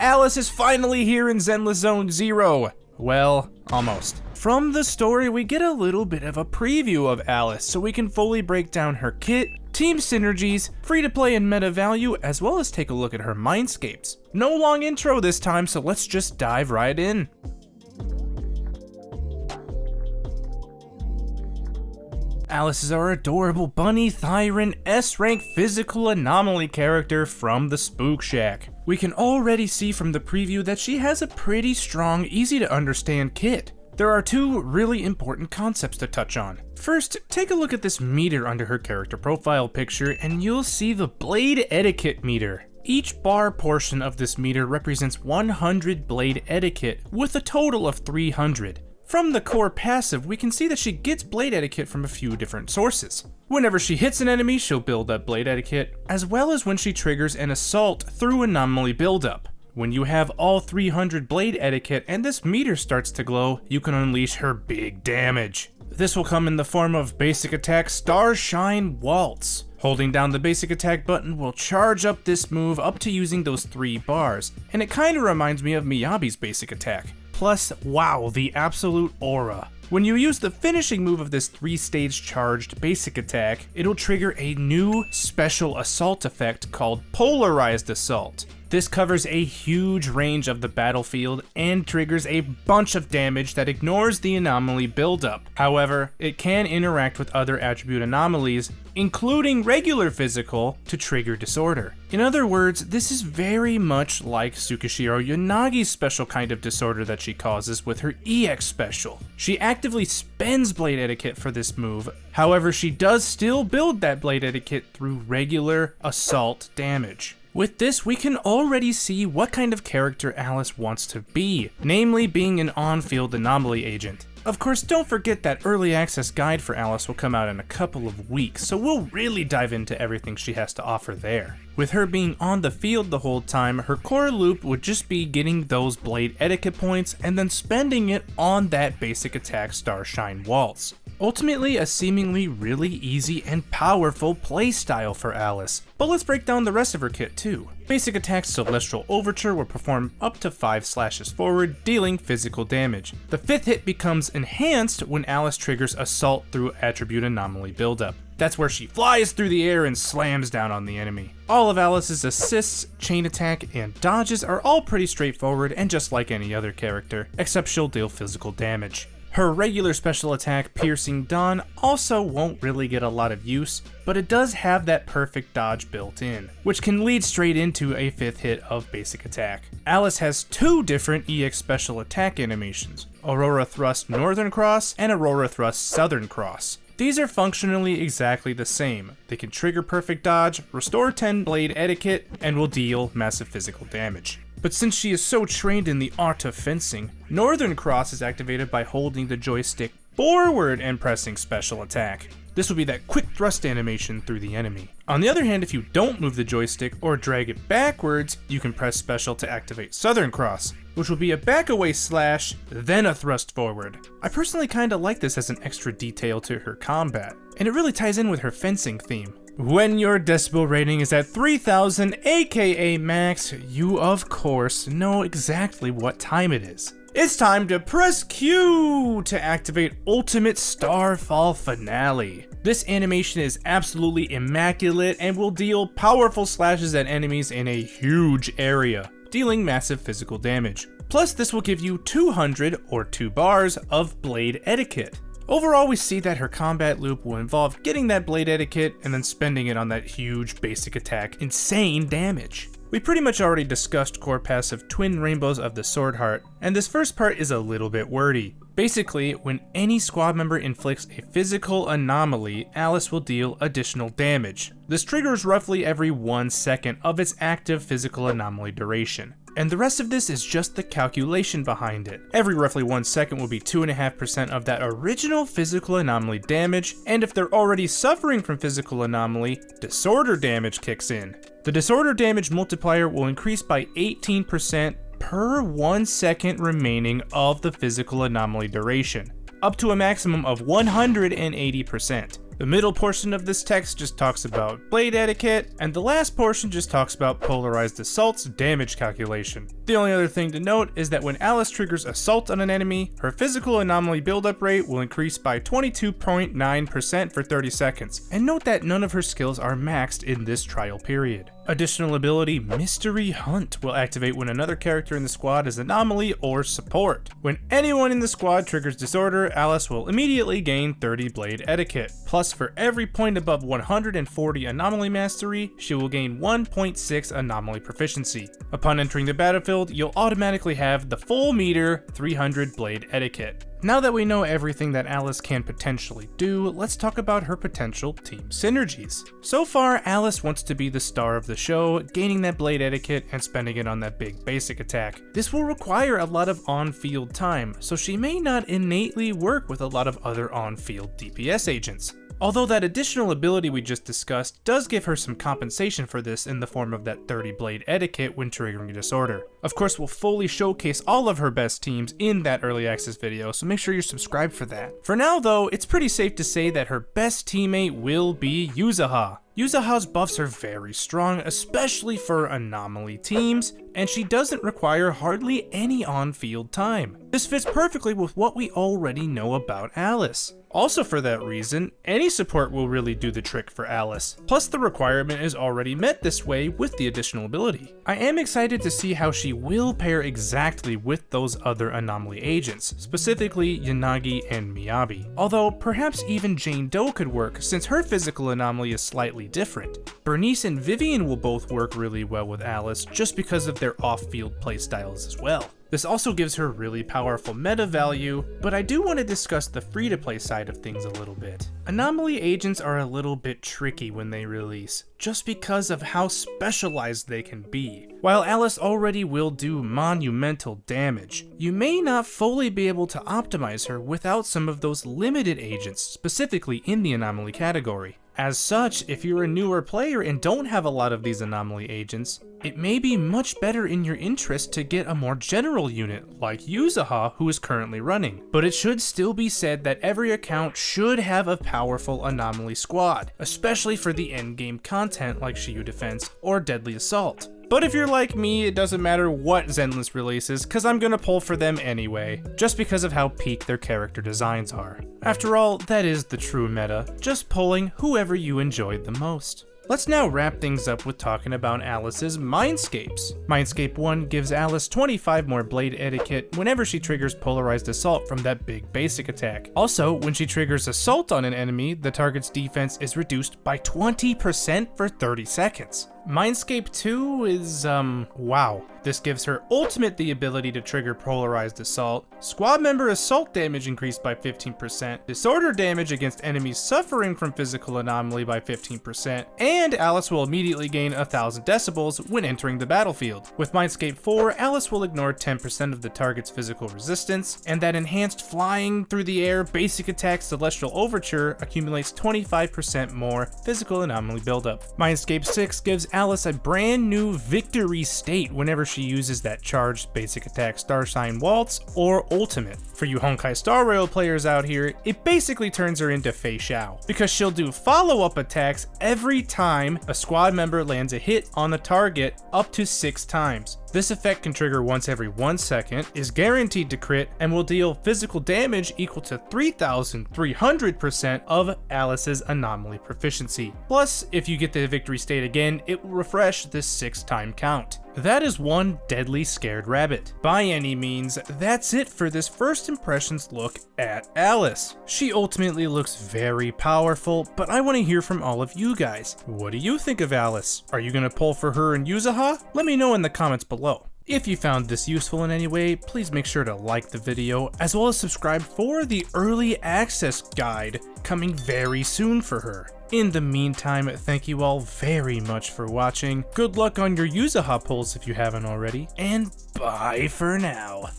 Alice is finally here in Zenless Zone Zero. Well, almost. From the story, we get a little bit of a preview of Alice, so we can fully break down her kit, team synergies, free-to-play and meta value, as well as take a look at her Mindscapes. No long intro this time, so let's just dive right in. Alice is our adorable bunny thiren S-rank physical anomaly character from the Spook Shack. We can already see from the preview that she has a pretty strong, easy to understand kit. There are two really important concepts to touch on. First, take a look at this meter under her character profile picture and you'll see the blade etiquette meter. Each bar portion of this meter represents 100 blade etiquette with a total of 300. From the core passive, we can see that she gets blade etiquette from a few different sources. Whenever she hits an enemy, she'll build up blade etiquette, as well as when she triggers an assault through anomaly buildup. When you have all 300 blade etiquette and this meter starts to glow, you can unleash her big damage. This will come in the form of basic attack Starshine Waltz. Holding down the basic attack button will charge up this move up to using those 3 bars, and it kinda reminds me of Miyabi's basic attack. Plus, wow, the absolute aura. When you use the finishing move of this 3-stage charged basic attack, it'll trigger a new special assault effect called Polarized Assault. This covers a huge range of the battlefield and triggers a bunch of damage that ignores the anomaly buildup. However, it can interact with other attribute anomalies, including regular physical, to trigger disorder. In other words, this is very much like Tsukishiro Yanagi's special kind of disorder that she causes with her EX special. She actively spends blade etiquette for this move, however she does still build that blade etiquette through regular assault damage. With this, we can already see what kind of character Alice wants to be, namely being an on-field anomaly agent. Of course, don't forget that early access guide for Alice will come out in a couple of weeks, so we'll really dive into everything she has to offer there. With her being on the field the whole time, her core loop would just be getting those blade etiquette points and then spending it on that basic attack Starshine Waltz. Ultimately, a seemingly really easy and powerful playstyle for Alice. But let's break down the rest of her kit too. Basic attack Celestial Overture will perform up to 5 slashes forward, dealing physical damage. The 5th hit becomes enhanced when Alice triggers Assault through Attribute Anomaly buildup. That's where she flies through the air and slams down on the enemy. All of Alice's assists, chain attack, and dodges are all pretty straightforward and just like any other character, except she'll deal physical damage. Her regular special attack, Piercing Dawn, also won't really get a lot of use, but it does have that perfect dodge built in, which can lead straight into a 5th hit of basic attack. Alice has 2 different EX special attack animations, Aurora Thrust Northern Cross and Aurora Thrust Southern Cross. These are functionally exactly the same. They can trigger perfect dodge, restore 10 blade etiquette, and will deal massive physical damage. But since she is so trained in the art of fencing, Northern Cross is activated by holding the joystick forward and pressing special attack. This will be that quick thrust animation through the enemy. On the other hand, if you don't move the joystick or drag it backwards, you can press special to activate Southern Cross, which will be a back away slash, then a thrust forward. I personally kinda like this as an extra detail to her combat, and it really ties in with her fencing theme. When your decibel rating is at 3000 aka max, you of course know exactly what time it is. It's time to press Q to activate Ultimate Starfall Finale. This animation is absolutely immaculate and will deal powerful slashes at enemies in a huge area, dealing massive physical damage. Plus, this will give you 200 or 2 bars of blade etiquette. Overall, we see that her combat loop will involve getting that blade etiquette and then spending it on that huge basic attack insane damage. We pretty much already discussed core passive Twin Rainbows of the Sword Heart, and this first part is a little bit wordy. Basically, when any squad member inflicts a physical anomaly, Alice will deal additional damage. This triggers roughly every 1 second of its active physical anomaly duration. And the rest of this is just the calculation behind it. Every roughly 1 second will be 2.5% of that original physical anomaly damage, and if they're already suffering from physical anomaly, disorder damage kicks in. The disorder damage multiplier will increase by 18% per 1 second remaining of the physical anomaly duration, up to a maximum of 180%. The middle portion of this text just talks about blade etiquette, and the last portion just talks about polarized assault's damage calculation. The only other thing to note is that when Alice triggers assault on an enemy, her physical anomaly buildup rate will increase by 22.9% for 30 seconds, and note that none of her skills are maxed in this trial period. Additional ability Mystery Hunt will activate when another character in the squad is anomaly or support. When anyone in the squad triggers disorder, Alice will immediately gain 30 blade etiquette. Plus, for every point above 140 anomaly mastery, she will gain 1.6 anomaly proficiency. Upon entering the battlefield, you'll automatically have the full meter 300 blade etiquette. Now that we know everything that Alice can potentially do, let's talk about her potential team synergies. So far, Alice wants to be the star of the show, gaining that blade etiquette and spending it on that big basic attack. This will require a lot of on-field time, so she may not innately work with a lot of other on-field DPS agents. Although that additional ability we just discussed does give her some compensation for this in the form of that 30 blade etiquette when triggering a disorder. Of course, we'll fully showcase all of her best teams in that early access video, so make sure you're subscribed for that. For now though, it's pretty safe to say that her best teammate will be Yuzuha. Yuzuha's buffs are very strong, especially for anomaly teams, and she doesn't require hardly any on-field time. This fits perfectly with what we already know about Alice. Also for that reason, any support will really do the trick for Alice. Plus the requirement is already met this way with the additional ability. I am excited to see how she will pair exactly with those other anomaly agents, specifically Yanagi and Miyabi. Although perhaps even Jane Doe could work since her physical anomaly is slightly different. Bernice and Vivian will both work really well with Alice just because of their off-field playstyles as well. This also gives her really powerful meta value, but I do want to discuss the free-to-play side of things a little bit. Anomaly agents are a little bit tricky when they release, just because of how specialized they can be. While Alice already will do monumental damage, you may not fully be able to optimize her without some of those limited agents, specifically in the anomaly category. As such, if you're a newer player and don't have a lot of these anomaly agents, it may be much better in your interest to get a more general unit like Yuzuha, who is currently running. But it should still be said that every account should have a powerful anomaly squad, especially for the endgame content like Shiyu Defense or Deadly Assault. But if you're like me, it doesn't matter what Zenless releases, cause I'm gonna pull for them anyway, just because of how peak their character designs are. After all, that is the true meta, just pulling whoever you enjoyed the most. Let's now wrap things up with talking about Alice's Mindscapes. Mindscape 1 gives Alice 25 more blade etiquette whenever she triggers polarized assault from that big basic attack. Also, when she triggers assault on an enemy, the target's defense is reduced by 20% for 30 seconds. Mindscape 2 is, wow. This gives her ultimate the ability to trigger polarized assault, squad member assault damage increased by 15%, disorder damage against enemies suffering from physical anomaly by 15%, and Alice will immediately gain 1000 decibels when entering the battlefield. With Mindscape 4, Alice will ignore 10% of the target's physical resistance, and that enhanced flying through the air basic attack Celestial Overture accumulates 25% more physical anomaly buildup. Mindscape 6 gives Alice a brand new victory state whenever she uses that charged basic attack Star Sign Waltz or Ultimate. For you Honkai Star Rail players out here, it basically turns her into Fei Xiao, because she'll do follow-up attacks every time a squad member lands a hit on the target up to 6 times. This effect can trigger once every 1 second, is guaranteed to crit, and will deal physical damage equal to 3,300% of Alice's anomaly proficiency. Plus, if you get the victory state again, it will refresh this 6-time count. That is one deadly scared rabbit. By any means, that's it for this first impressions look at Alice. She ultimately looks very powerful, but I want to hear from all of you guys. What do you think of Alice? Are you gonna pull for her and Yuzuha? Let me know in the comments below. If you found this useful in any way, please make sure to like the video, as well as subscribe for the early access guide coming very soon for her. In the meantime, thank you all very much for watching, good luck on your Yuzuha pulls if you haven't already, and bye for now.